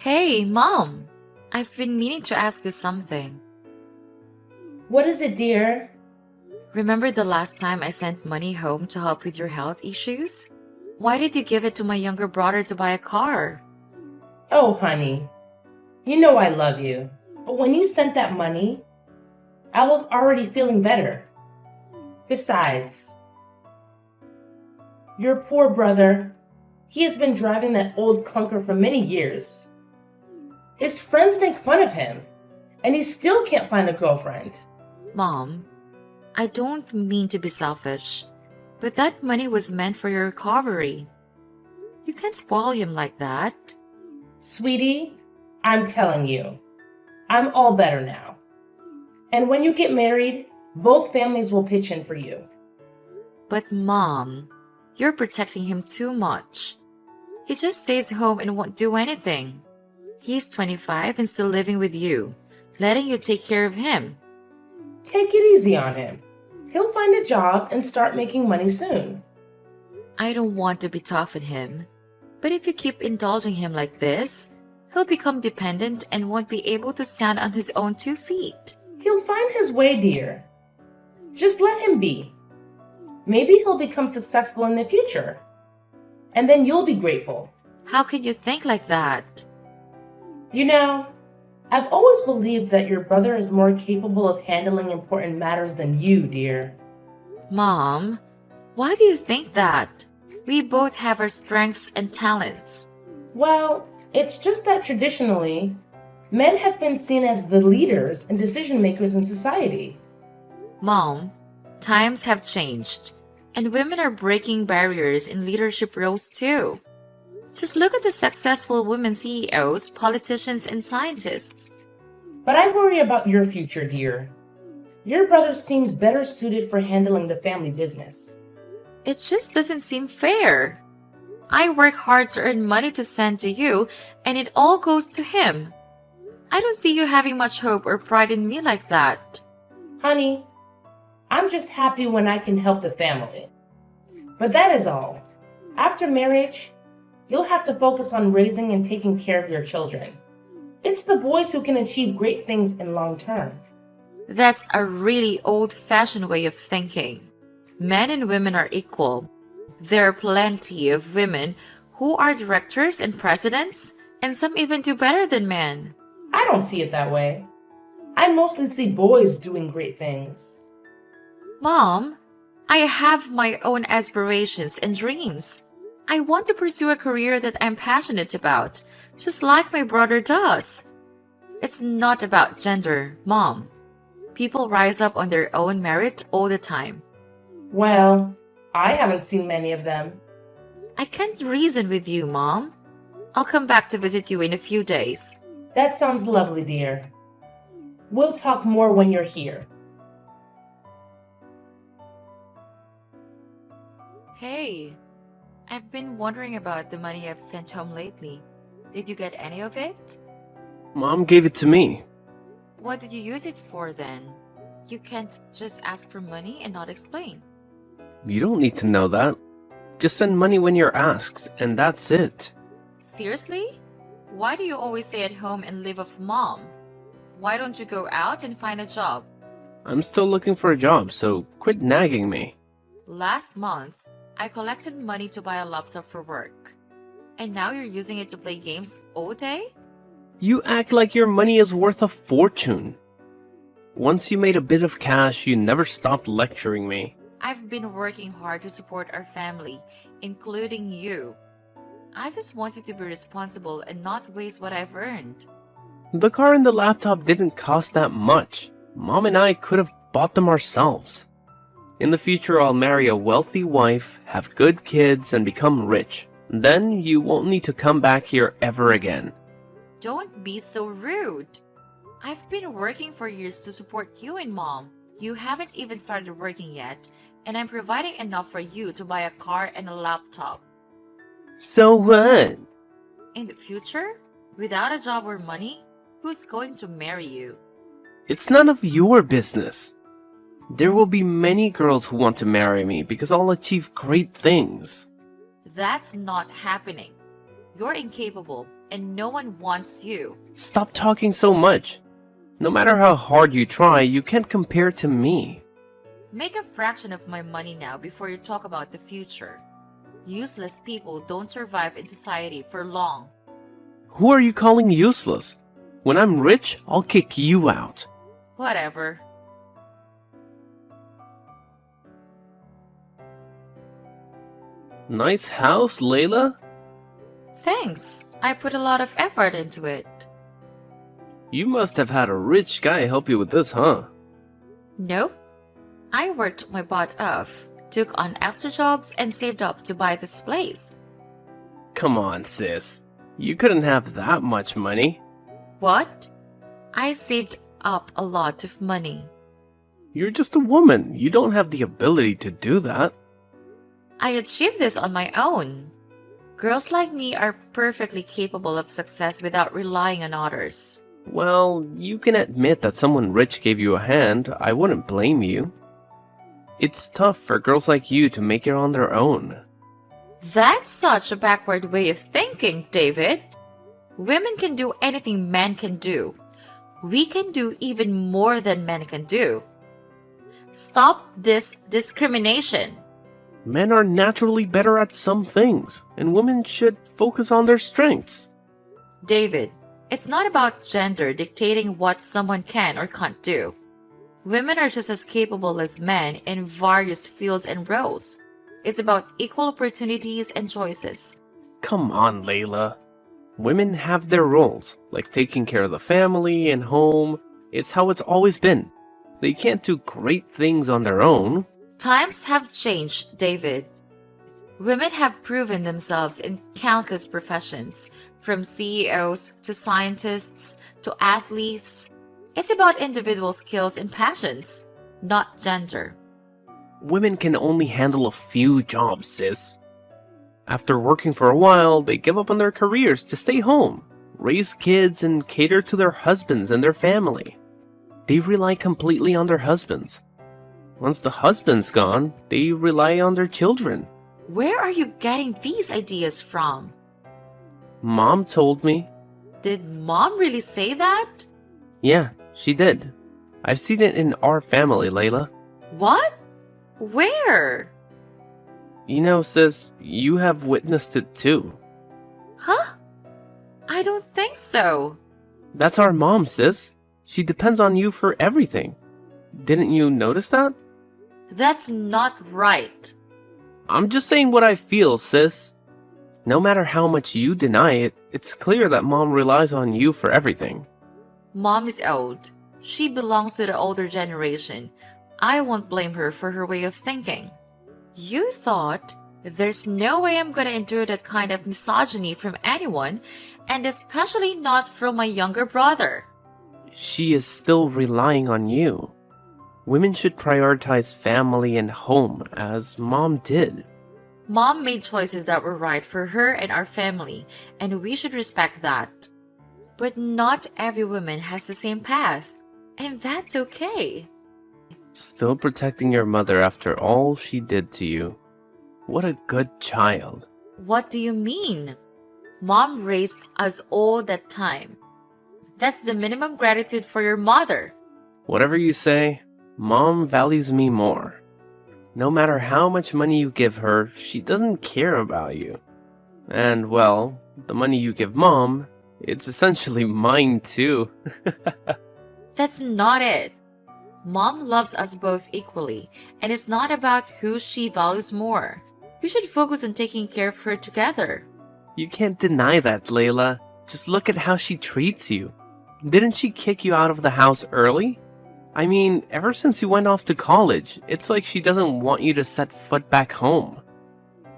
Hey, Mom! I've been meaning to ask you something. What is it, dear? Remember the last time I sent money home to help with your health issues? Why did you give it to my younger brother to buy a car? Oh, honey, you know I love you. But when you sent that money, I was already feeling better. Besides, your poor brother, he has been driving that old clunker for many years. His friends make fun of him, and he still can't find a girlfriend. Mom, I don't mean to be selfish, but that money was meant for your recovery. You can't spoil him like that. Sweetie, I'm telling you, I'm all better now. And when you get married, both families will pitch in for you. But Mom, you're protecting him too much. He just stays home and won't do anything. He's 25 and still living with you, letting you take care of him. Take it easy on him. He'll find a job and start making money soon. I don't want to be tough on him, but if you keep indulging him like this, he'll become dependent and won't be able to stand on his own 2 feet. He'll find his way, dear. Just let him be. Maybe he'll become successful in the future. And then you'll be grateful. How can you think like that? You know, I've always believed that your brother is more capable of handling important matters than you, dear. Mom, why do you think that? We both have our strengths and talents. Well, it's just that traditionally, men have been seen as the leaders and decision makers in society. Mom, times have changed, and women are breaking barriers in leadership roles too. Just look at the successful women CEOs, politicians, and scientists. But I worry about your future, dear. Your brother seems better suited for handling the family business. It just doesn't seem fair. I work hard to earn money to send to you, and it all goes to him. I don't see you having much hope or pride in me like that. Honey, I'm just happy when I can help the family. But that is all. After marriage, you'll have to focus on raising and taking care of your children. It's the boys who can achieve great things in long term. That's a really old-fashioned way of thinking. Men and women are equal. There are plenty of women who are directors and presidents, and some even do better than men. I don't see it that way. I mostly see boys doing great things. Mom, I have my own aspirations and dreams. I want to pursue a career that I'm passionate about, just like my brother does. It's not about gender, Mom. People rise up on their own merit all the time. Well, I haven't seen many of them. I can't reason with you, Mom. I'll come back to visit you in a few days. That sounds lovely, dear. We'll talk more when you're here. Hey, I've been wondering about the money I've sent home lately. Did you get any of it? Mom gave it to me. What did you use it for then? You can't just ask for money and not explain. You don't need to know that. Just send money when you're asked, and that's it. Seriously? Why do you always stay at home and live off Mom? Why don't you go out and find a job? I'm still looking for a job, so quit nagging me. Last month, I collected money to buy a laptop for work. And now you're using it to play games all day? You act like your money is worth a fortune. Once you made a bit of cash, you never stopped lecturing me. I've been working hard to support our family, including you. I just want you to be responsible and not waste what I've earned. The car and the laptop didn't cost that much. Mom and I could have bought them ourselves. In the future, I'll marry a wealthy wife, have good kids, and become rich. Then you won't need to come back here ever again. Don't be so rude. I've been working for years to support you and Mom. You haven't even started working yet, and I'm providing enough for you to buy a car and a laptop. So what? In the future, without a job or money, who's going to marry you? It's none of your business. There will be many girls who want to marry me because I'll achieve great things. That's not happening. You're incapable and no one wants you. Stop talking so much. No matter how hard you try, you can't compare to me. Make a fraction of my money now before you talk about the future. Useless people don't survive in society for long. Who are you calling useless? When I'm rich, I'll kick you out. Whatever. Nice house, Layla. Thanks. I put a lot of effort into it. You must have had a rich guy help you with this, huh? Nope. I worked my butt off, took on extra jobs, and saved up to buy this place. Come on, sis. You couldn't have that much money. What? I saved up a lot of money. You're just a woman. You don't have the ability to do that. I achieved this on my own. Girls like me are perfectly capable of success without relying on others. Well, you can admit that someone rich gave you a hand. I wouldn't blame you. It's tough for girls like you to make it on their own. That's such a backward way of thinking, David. Women can do anything men can do. We can do even more than men can do. Stop this discrimination. Men are naturally better at some things, and women should focus on their strengths. David, it's not about gender dictating what someone can or can't do. Women are just as capable as men in various fields and roles. It's about equal opportunities and choices. Come on, Layla. Women have their roles, like taking care of the family and home. It's how it's always been. They can't do great things on their own. Times have changed, David. Women have proven themselves in countless professions, from CEOs to scientists to athletes. It's about individual skills and passions, not gender. Women can only handle a few jobs, sis. After working for a while, they give up on their careers to stay home, raise kids, and cater to their husbands and their family. They rely completely on their husbands. Once the husband's gone, they rely on their children. Where are you getting these ideas from? Mom told me. Did Mom really say that? Yeah, she did. I've seen it in our family, Layla. What? Where? You know, sis, you have witnessed it too. Huh? I don't think so. That's our mom, sis. She depends on you for everything. Didn't you notice that? That's not right. I'm just saying what I feel, sis. No matter how much you deny it, it's clear that mom relies on you for everything. Mom is old. She belongs to the older generation. I won't blame her for her way of thinking. You thought, there's no way I'm gonna endure that kind of misogyny from anyone, and especially not from my younger brother. She is still relying on you. Women should prioritize family and home, as mom did. Mom made choices that were right for her and our family, and we should respect that. But not every woman has the same path, and that's okay. Still protecting your mother after all she did to you. What a good child. What do you mean? Mom raised us all that time. That's the minimum gratitude for your mother. Whatever you say, mom values me more. No matter how much money you give her, she doesn't care about you. And, well, the money you give mom, it's essentially mine too. That's not it. Mom loves us both equally, and it's not about who she values more. We should focus on taking care of her together. You can't deny that, Layla. Just look at how she treats you. Didn't she kick you out of the house early? I mean, ever since you went off to college, it's like she doesn't want you to set foot back home.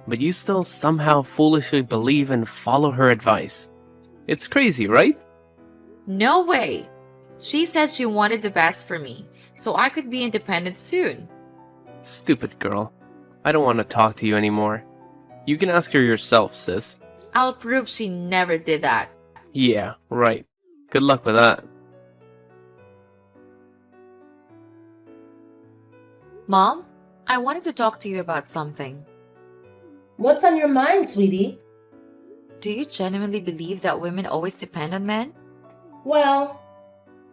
But you still somehow foolishly believe and follow her advice. It's crazy, right? No way. She said she wanted the best for me, so I could be independent soon. Stupid girl. I don't want to talk to you anymore. You can ask her yourself, sis. I'll prove she never did that. Yeah, right. Good luck with that. Mom, I wanted to talk to you about something. What's on your mind, sweetie? Do you genuinely believe that women always depend on men? Well,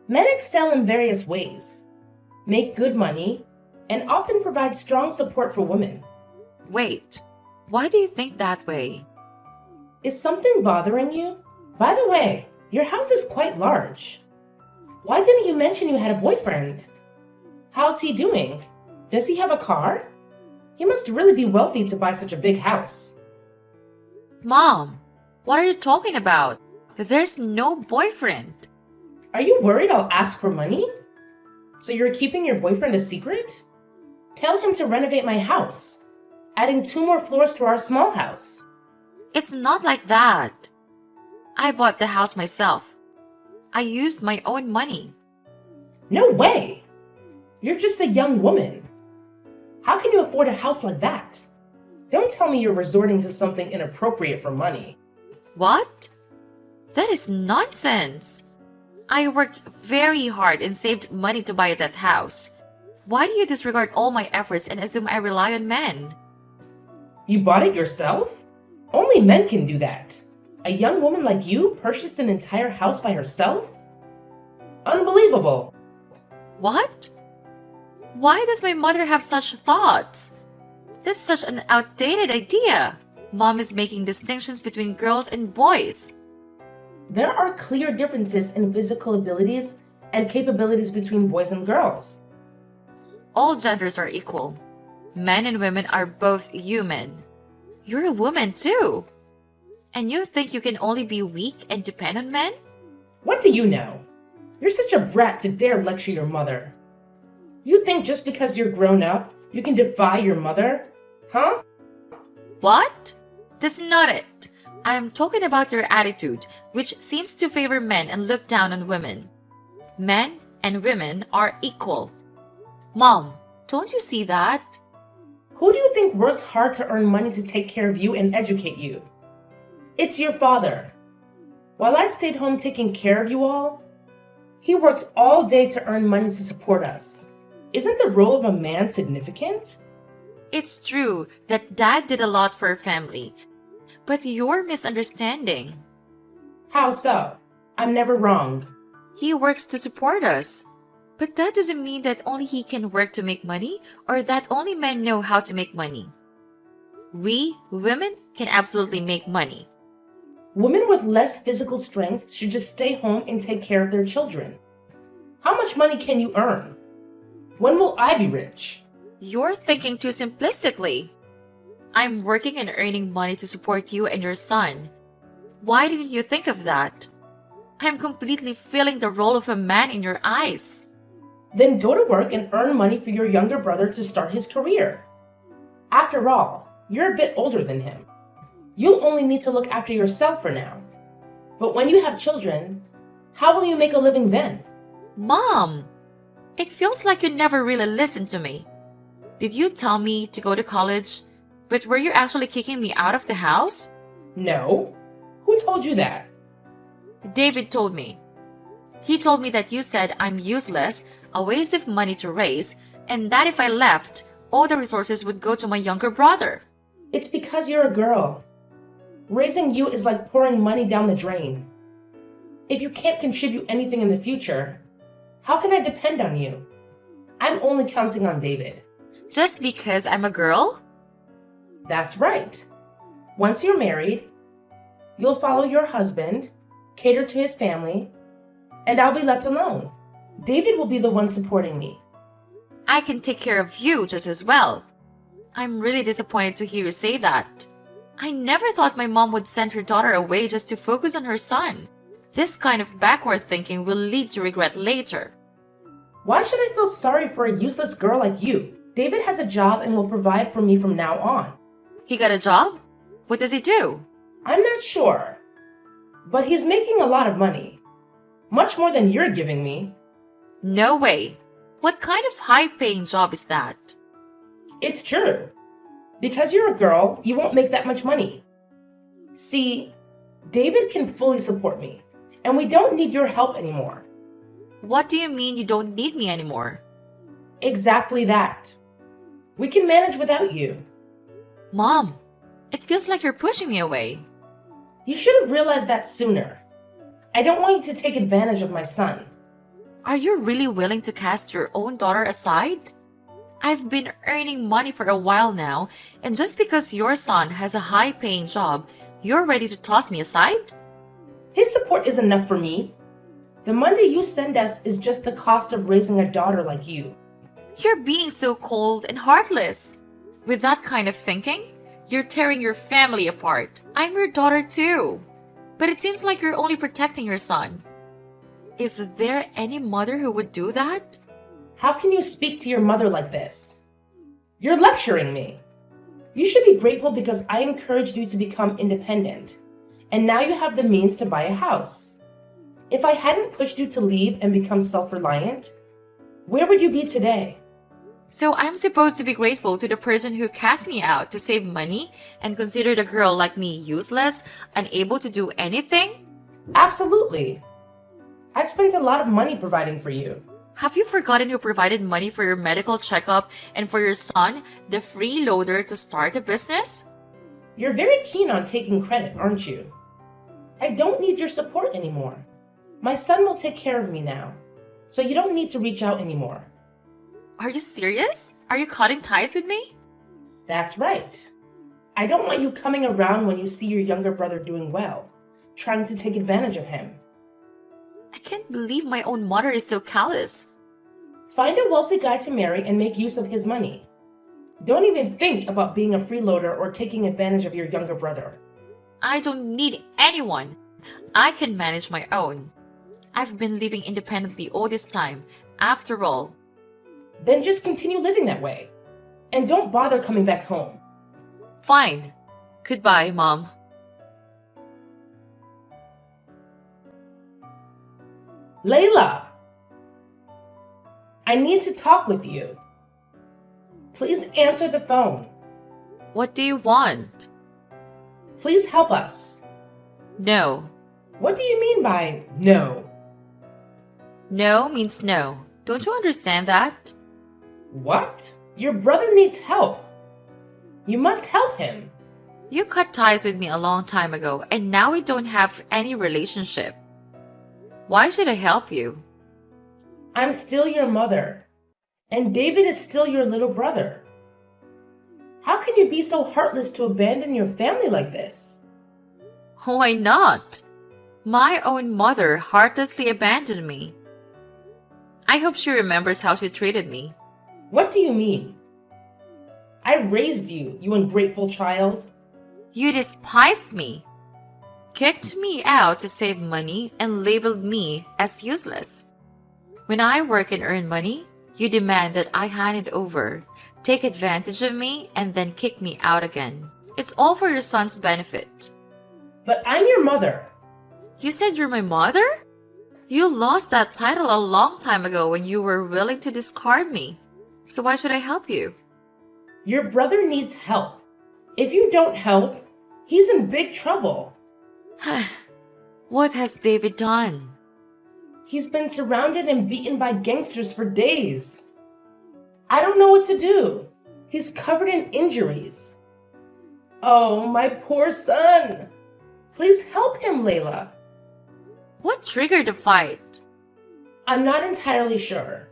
men excel in various ways, make good money, and often provide strong support for women. Wait, why do you think that way? Is something bothering you? By the way, your house is quite large. Why didn't you mention you had a boyfriend? How's he doing? Does he have a car? He must really be wealthy to buy such a big house. Mom, what are you talking about? There's no boyfriend. Are you worried I'll ask for money? So you're keeping your boyfriend a secret? Tell him to renovate my house, adding 2 more floors to our small house. It's not like that. I bought the house myself. I used my own money. No way! You're just a young woman. How can you afford a house like that? Don't tell me you're resorting to something inappropriate for money. What? That is nonsense. I worked very hard and saved money to buy that house. Why do you disregard all my efforts and assume I rely on men? You bought it yourself? Only men can do that. A young woman like you purchased an entire house by herself? Unbelievable! What? Why does my mother have such thoughts? That's such an outdated idea. Mom is making distinctions between girls and boys. There are clear differences in physical abilities and capabilities between boys and girls. All genders are equal. Men and women are both human. You're a woman too. And you think you can only be weak and depend on men? What do you know? You're such a brat to dare lecture your mother. You think just because you're grown up, you can defy your mother? Huh? What? That's not it. I am talking about your attitude, which seems to favor men and look down on women. Men and women are equal. Mom, don't you see that? Who do you think worked hard to earn money to take care of you and educate you? It's your father. While I stayed home taking care of you all, he worked all day to earn money to support us. Isn't the role of a man significant? It's true that Dad did a lot for our family, but you're misunderstanding. How so? I'm never wrong. He works to support us. But that doesn't mean that only he can work to make money or that only men know how to make money. We, women, can absolutely make money. Women with less physical strength should just stay home and take care of their children. How much money can you earn? When will I be rich? You're thinking too simplistically. I'm working and earning money to support you and your son. Why didn't you think of that? I'm completely filling the role of a man in your eyes. Then go to work and earn money for your younger brother to start his career. After all, you're a bit older than him. You'll only need to look after yourself for now. But when you have children, how will you make a living then? Mom, it feels like you never really listened to me. Did you tell me to go to college, but were you actually kicking me out of the house? No. Who told you that? David told me. He told me that you said I'm useless, a waste of money to raise, and that if I left, all the resources would go to my younger brother. It's because you're a girl. Raising you is like pouring money down the drain. If you can't contribute anything in the future, how can I depend on you? I'm only counting on David. Just because I'm a girl? That's right. Once you're married, you'll follow your husband, cater to his family, and I'll be left alone. David will be the one supporting me. I can take care of you just as well. I'm really disappointed to hear you say that. I never thought my mom would send her daughter away just to focus on her son. This kind of backward thinking will lead to regret later. Why should I feel sorry for a useless girl like you? David has a job and will provide for me from now on. He got a job? What does he do? I'm not sure. But he's making a lot of money. Much more than you're giving me. No way. What kind of high-paying job is that? It's true. Because you're a girl, you won't make that much money. See, David can fully support me, and we don't need your help anymore. What do you mean you don't need me anymore? Exactly that. We can manage without you. Mom, it feels like you're pushing me away. You should have realized that sooner. I don't want you to take advantage of my son. Are you really willing to cast your own daughter aside? I've been earning money for a while now, and just because your son has a high-paying job, you're ready to toss me aside? His support is enough for me. The money you send us is just the cost of raising a daughter like you. You're being so cold and heartless. With that kind of thinking, you're tearing your family apart. I'm your daughter too. But it seems like you're only protecting your son. Is there any mother who would do that? How can you speak to your mother like this? You're lecturing me. You should be grateful because I encouraged you to become independent, and now you have the means to buy a house. If I hadn't pushed you to leave and become self-reliant, where would you be today? So I'm supposed to be grateful to the person who cast me out to save money and considered a girl like me useless, unable to do anything? Absolutely. I spent a lot of money providing for you. Have you forgotten who provided money for your medical checkup and for your son, the freeloader, to start a business? You're very keen on taking credit, aren't you? I don't need your support anymore. My son will take care of me now, so you don't need to reach out anymore. Are you serious? Are you cutting ties with me? That's right. I don't want you coming around when you see your younger brother doing well, trying to take advantage of him. I can't believe my own mother is so callous. Find a wealthy guy to marry and make use of his money. Don't even think about being a freeloader or taking advantage of your younger brother. I don't need anyone. I can manage my own. I've been living independently all this time, after all. Then just continue living that way. And don't bother coming back home. Fine. Goodbye, Mom. Layla! I need to talk with you. Please answer the phone. What do you want? Please help us. No. What do you mean by no? No means no. Don't you understand that? What? Your brother needs help. You must help him. You cut ties with me a long time ago, and now we don't have any relationship. Why should I help you? I'm still your mother, and David is still your little brother. How can you be so heartless to abandon your family like this? Why not? My own mother heartlessly abandoned me. I hope she remembers how she treated me. What do you mean? I raised you, you ungrateful child. You despised me, kicked me out to save money, and labeled me as useless. When I work and earn money, you demand that I hand it over, take advantage of me, and then kick me out again. It's all for your son's benefit. But I'm your mother. You said you're my mother? You lost that title a long time ago when you were willing to discard me. So why should I help you? Your brother needs help. If you don't help, he's in big trouble. What has David done? He's been surrounded and beaten by gangsters for days. I don't know what to do. He's covered in injuries. Oh, my poor son. Please help him, Layla. What triggered the fight? I'm not entirely sure.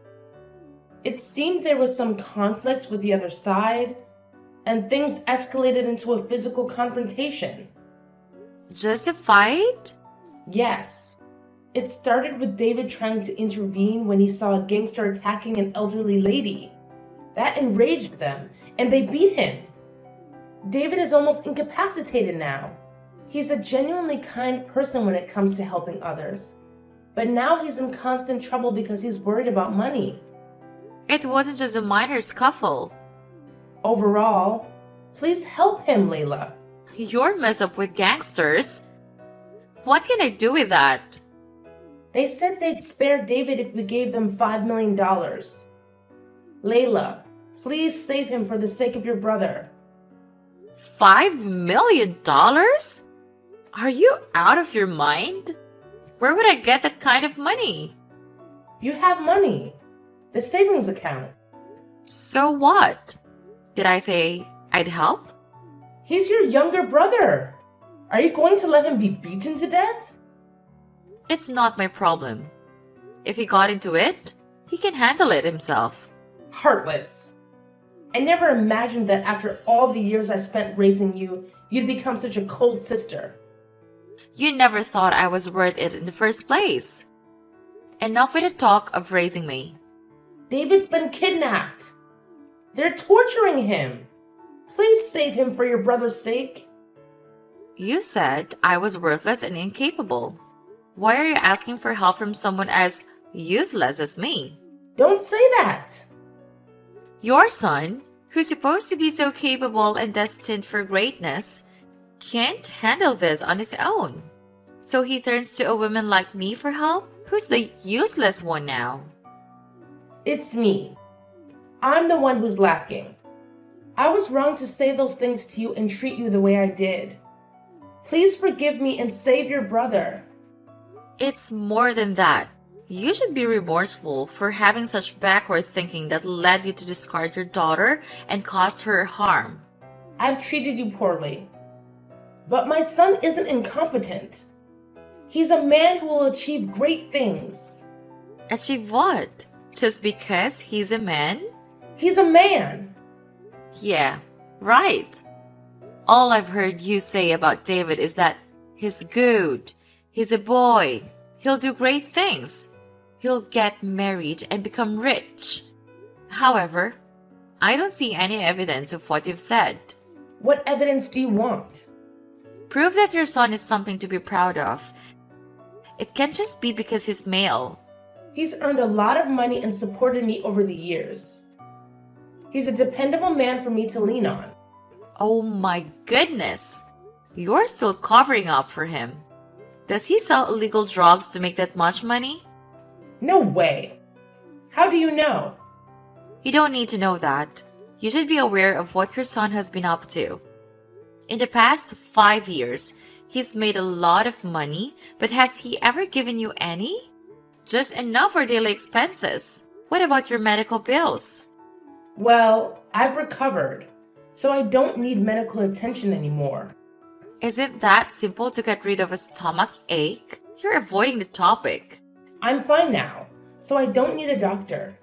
It seemed there was some conflict with the other side, and things escalated into a physical confrontation. Just a fight? Yes. It started with David trying to intervene when he saw a gangster attacking an elderly lady. That enraged them, and they beat him. David is almost incapacitated now. He's a genuinely kind person when it comes to helping others. But now he's in constant trouble because he's worried about money. It wasn't just a minor scuffle. Overall, please help him, Layla. You're messed up with gangsters. What can I do with that? They said they'd spare David if we gave them $5 million. Layla, please save him for the sake of your brother. $5 million? Are you out of your mind? Where would I get that kind of money? You have money. The savings account. So what? Did I say I'd help? He's your younger brother. Are you going to let him be beaten to death? It's not my problem. If he got into it, he can handle it himself. Heartless. I never imagined that after all the years I spent raising you, you'd become such a cold sister. You never thought I was worth it in the first place. Enough with the talk of raising me. David's been kidnapped. They're torturing him. Please save him for your brother's sake. You said I was worthless and incapable. Why are you asking for help from someone as useless as me? Don't say that. Your son, who's supposed to be so capable and destined for greatness, can't handle this on his own. So he turns to a woman like me for help? Who's the useless one now? It's me. I'm the one who's lacking. I was wrong to say those things to you and treat you the way I did. Please forgive me and save your brother. It's more than that. You should be remorseful for having such backward thinking that led you to discard your daughter and cause her harm. I've treated you poorly. But my son isn't incompetent. He's a man who will achieve great things. Achieve what? Just because he's a man? He's a man. Yeah, right. All I've heard you say about David is that he's good, he's a boy, he'll do great things, he'll get married and become rich. However, I don't see any evidence of what you've said. What evidence do you want? Prove that your son is something to be proud of. It can't just be because he's male. He's earned a lot of money and supported me over the years. He's a dependable man for me to lean on. Oh my goodness! You're still covering up for him. Does he sell illegal drugs to make that much money? No way. How do you know? You don't need to know that. You should be aware of what your son has been up to. In the past 5 years, he's made a lot of money, but has he ever given you any? Just enough for daily expenses. What about your medical bills? Well, I've recovered, so I don't need medical attention anymore. Is it that simple to get rid of a stomach ache? You're avoiding the topic. I'm fine now, so I don't need a doctor.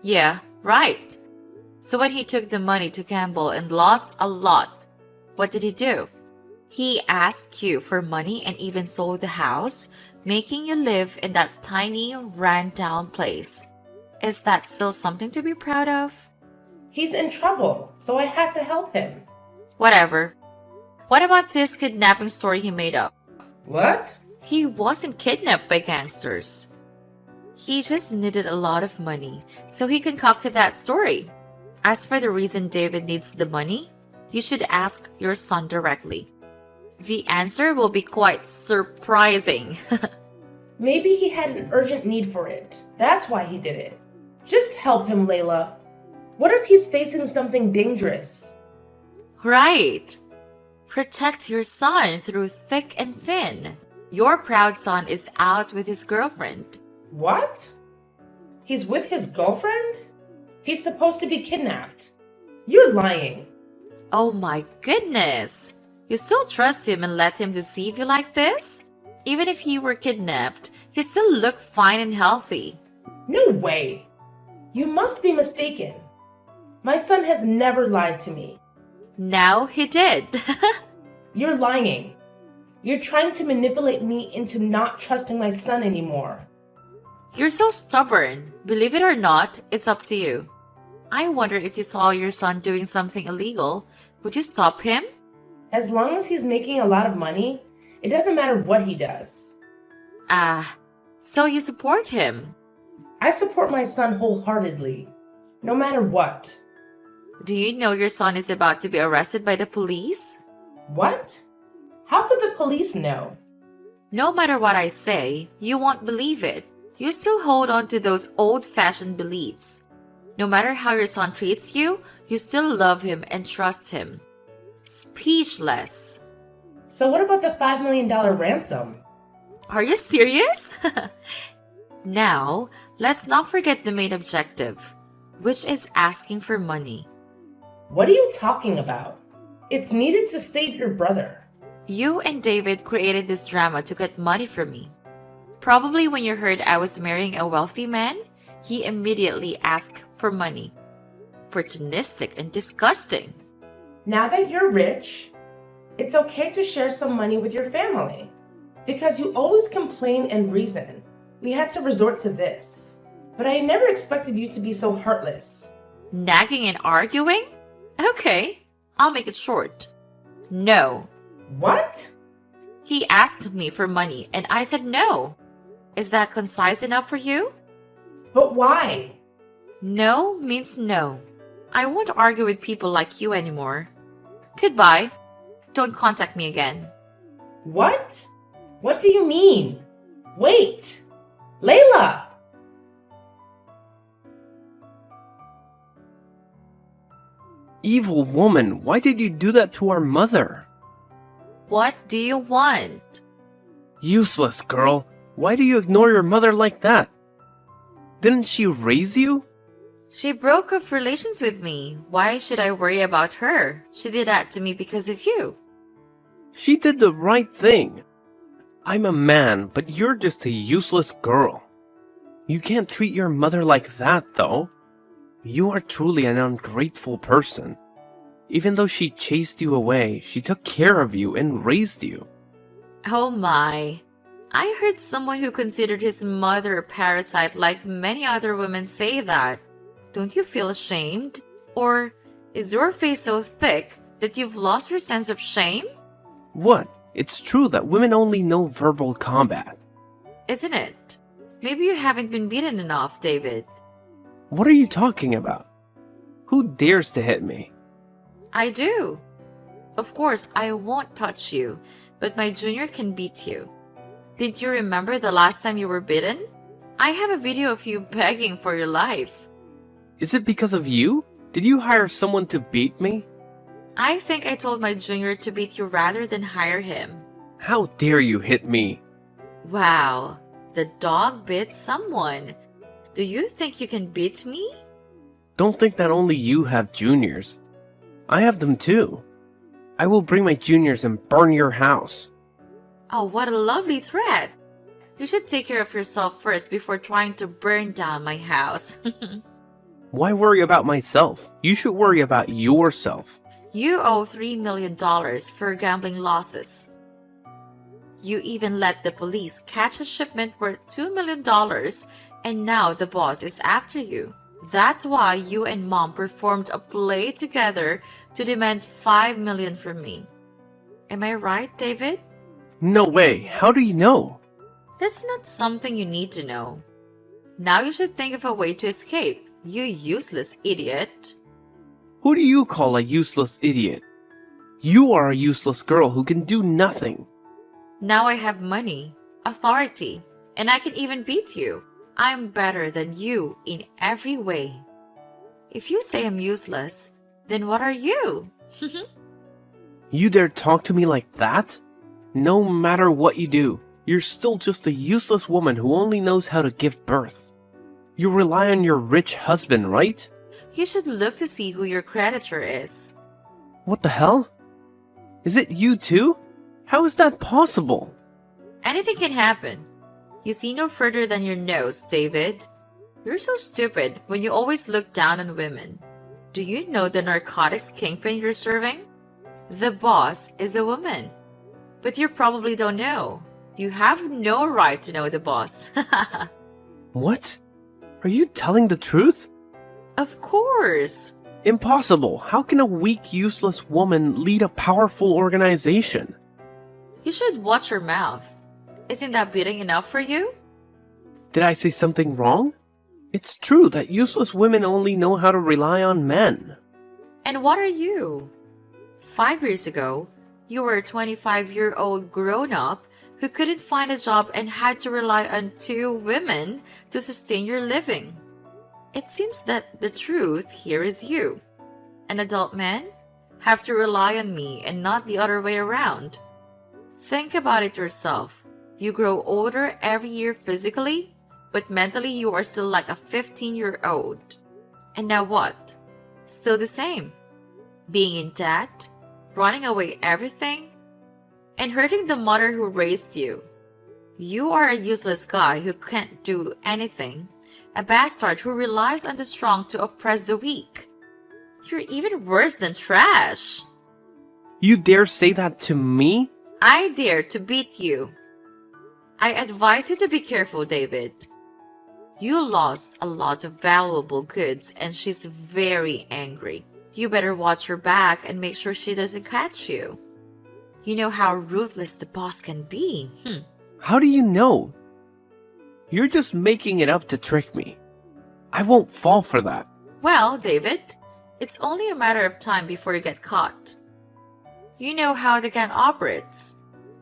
Yeah, right. So when he took the money to gamble and lost a lot, what did he do? He asked you for money and even sold the house, making you live in that tiny, ran-down place. Is that still something to be proud of? He's in trouble, so I had to help him. Whatever. What about this kidnapping story he made up? What? He wasn't kidnapped by gangsters. He just needed a lot of money, so he concocted that story. As for the reason David needs the money, you should ask your son directly. The answer will be quite surprising. Maybe he had an urgent need for it. That's why he did it. Just help him, Layla. What if he's facing something dangerous? Right. Protect your son through thick and thin. Your proud son is out with his girlfriend. What? He's with his girlfriend? He's supposed to be kidnapped. You're lying. Oh my goodness. You still trust him and let him deceive you like this? Even if he were kidnapped, he still looked fine and healthy. No way. You must be mistaken. My son has never lied to me. Now he did. You're lying. You're trying to manipulate me into not trusting my son anymore. You're so stubborn. Believe it or not, it's up to you. I wonder if you saw your son doing something illegal, would you stop him? As long as he's making a lot of money, it doesn't matter what he does. So you support him. I support my son wholeheartedly, no matter what. Do you know your son is about to be arrested by the police? What? How could the police know? No matter what I say, you won't believe it. You still hold on to those old-fashioned beliefs. No matter how your son treats you, you still love him and trust him. Speechless. So what about the $5 million ransom? Are you serious? Now, let's not forget the main objective, which is asking for money. What are you talking about? It's needed to save your brother. You and David created this drama to get money from me. Probably when you heard I was marrying a wealthy man, he immediately asked for money. Opportunistic and disgusting. Now that you're rich, it's okay to share some money with your family. Because you always complain and reason. We had to resort to this. But I never expected you to be so heartless. Nagging and arguing? Okay, I'll make it short. No. What? He asked me for money and I said no. Is that concise enough for you? But why? No means no. I won't argue with people like you anymore. Goodbye. Don't contact me again. What? What do you mean? Wait! Layla! Evil woman, why did you do that to our mother? What do you want? Useless girl, why do you ignore your mother like that? Didn't she raise you? She broke off relations with me. Why should I worry about her? She did that to me because of you. She did the right thing. I'm a man, but you're just a useless girl. You can't treat your mother like that, though. You are truly an ungrateful person. Even though she chased you away, she took care of you and raised you. Oh my. I heard someone who considered his mother a parasite like many other women say that. Don't you feel ashamed? Or is your face so thick that you've lost your sense of shame? What? It's true that women only know verbal combat. Isn't it? Maybe you haven't been beaten enough, David. What are you talking about? Who dares to hit me? I do. Of course, I won't touch you, but my junior can beat you. Did you remember the last time you were beaten? I have a video of you begging for your life. Is it because of you? Did you hire someone to beat me? I think I told my junior to beat you rather than hire him. How dare you hit me? Wow, the dog bit someone. Do you think you can beat me? Don't think that only you have juniors. I have them too. I will bring my juniors and burn your house. Oh, what a lovely threat. You should take care of yourself first before trying to burn down my house. Why worry about myself? You should worry about yourself. You owe $3 million for gambling losses. You even let the police catch a shipment worth $2 million, and now the boss is after you. That's why you and mom performed a play together to demand $5 million from me. Am I right, David? No way. How do you know? That's not something you need to know. Now you should think of a way to escape, you useless idiot. Who do you call a useless idiot? You are a useless girl who can do nothing. Now I have money, authority, and I can even beat you. I'm better than you in every way. If you say I'm useless, then what are you? You dare talk to me like that? No matter what you do, you're still just a useless woman who only knows how to give birth. You rely on your rich husband, right? You should look to see who your creditor is. What the hell? Is it you too? How is that possible? Anything can happen. You see no further than your nose, David. You're so stupid when you always look down on women. Do you know the narcotics kingpin you're serving? The boss is a woman. But you probably don't know. You have no right to know the boss. What? Are you telling the truth? Of course. Impossible. How can a weak, useless woman lead a powerful organization? You should watch your mouth. Isn't that beating enough for you? Did I say something wrong? It's true that useless women only know how to rely on men. And what are you? 5 years ago, you were a 25-year-old grown-up who couldn't find a job and had to rely on 2 women to sustain your living. It seems that the truth here is you, an adult man, have to rely on me and not the other way around. Think about it yourself. You grow older every year physically, but mentally you are still like a 15-year-old. And now what? Still the same. Being in debt, running away everything. and hurting the mother who raised you. You are a useless guy who can't do anything, a bastard who relies on the strong to oppress the weak. You're even worse than trash. You dare say that to me? I dare to beat you. I advise you to be careful, David. You lost a lot of valuable goods and she's very angry. You better watch her back and make sure she doesn't catch you. You know how ruthless the boss can be. How do you know? You're just making it up to trick me. I won't fall for that. Well, David, it's only a matter of time before you get caught. You know how the gang operates.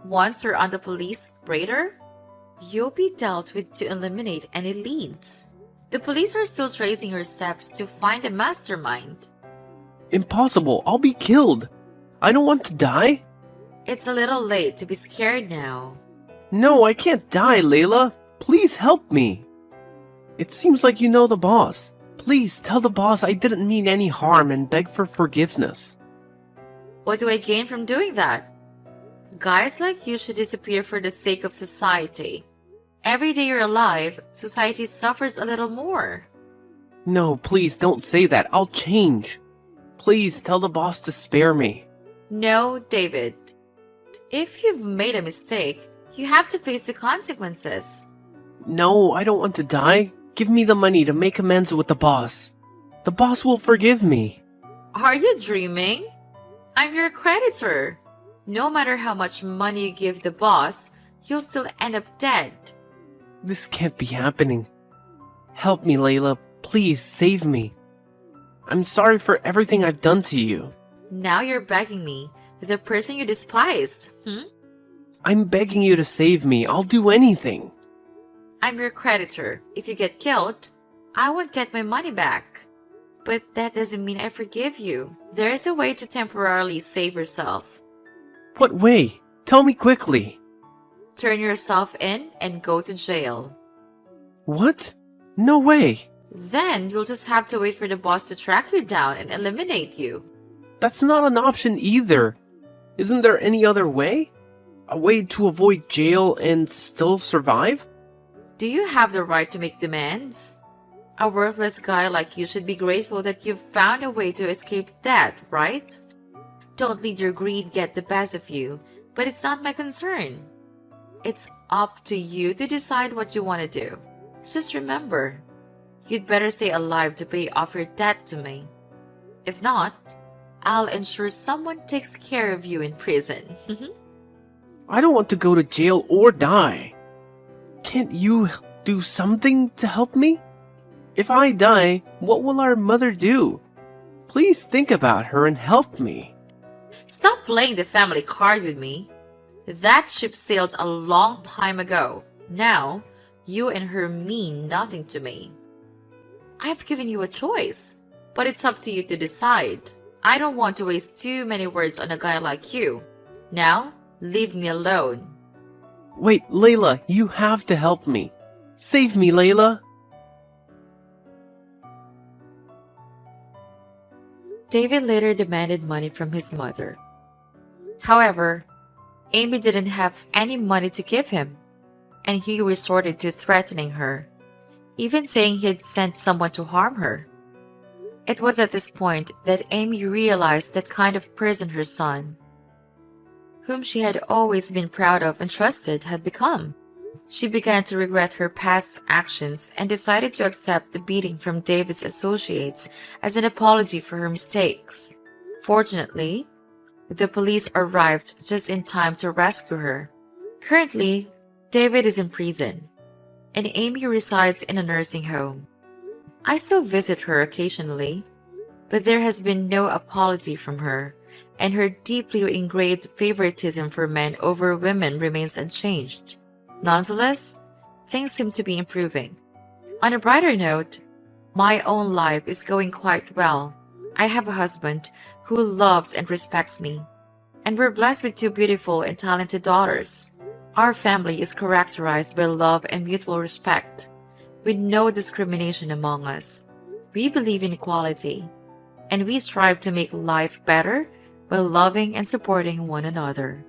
Once you're on the police radar, you'll be dealt with to eliminate any leads. The police are still tracing her steps to find a mastermind. Impossible. I'll be killed. I don't want to die. It's a little late to be scared now. No, I can't die, Layla. Please help me. It seems like you know the boss. Please tell the boss I didn't mean any harm and beg for forgiveness. What do I gain from doing that? Guys like you should disappear for the sake of society. Every day you're alive, society suffers a little more. No, please don't say that. I'll change. Please tell the boss to spare me. No, David. If you've made a mistake, you have to face the consequences. No, I don't want to die. Give me the money to make amends with the boss. The boss will forgive me. Are you dreaming? I'm your creditor. No matter how much money you give the boss, you'll still end up dead. This can't be happening. Help me, Layla. Please save me. I'm sorry for everything I've done to you. Now you're begging me, the person you despised. I'm begging you to save me. I'll do anything. I'm your creditor. If you get killed, I won't get my money back. But that doesn't mean I forgive you. There is a way to temporarily save yourself. What way? Tell me quickly. Turn yourself in and go to jail. What? No way. Then you'll just have to wait for the boss to track you down and eliminate you. That's not an option either. Isn't there any other way? A way to avoid jail and still survive? Do you have the right to make demands? A worthless guy like you should be grateful that you've found a way to escape death, right? Don't let your greed get the best of you, but it's not my concern. It's up to you to decide what you want to do. Just remember, you'd better stay alive to pay off your debt to me. If not, I'll ensure someone takes care of you in prison. I don't want to go to jail or die. Can't you do something to help me? If I die, what will our mother do? Please think about her and help me. Stop playing the family card with me. That ship sailed a long time ago. Now, you and her mean nothing to me. I've given you a choice, but it's up to you to decide. I don't want to waste too many words on a guy like you. Now, leave me alone. Wait, Layla, you have to help me. Save me, Layla. David later demanded money from his mother. However, Amy didn't have any money to give him, and he resorted to threatening her, even saying he had sent someone to harm her. It was at this point that Amy realized that kind of person her son, whom she had always been proud of and trusted, had become. She began to regret her past actions and decided to accept the beating from David's associates as an apology for her mistakes. Fortunately, the police arrived just in time to rescue her. Currently, David is in prison, and Amy resides in a nursing home. I still visit her occasionally, but there has been no apology from her, and her deeply ingrained favoritism for men over women remains unchanged. Nonetheless, things seem to be improving. On a brighter note, my own life is going quite well. I have a husband who loves and respects me, and we're blessed with 2 beautiful and talented daughters. Our family is characterized by love and mutual respect, with no discrimination among us. We believe in equality, and we strive to make life better by loving and supporting one another.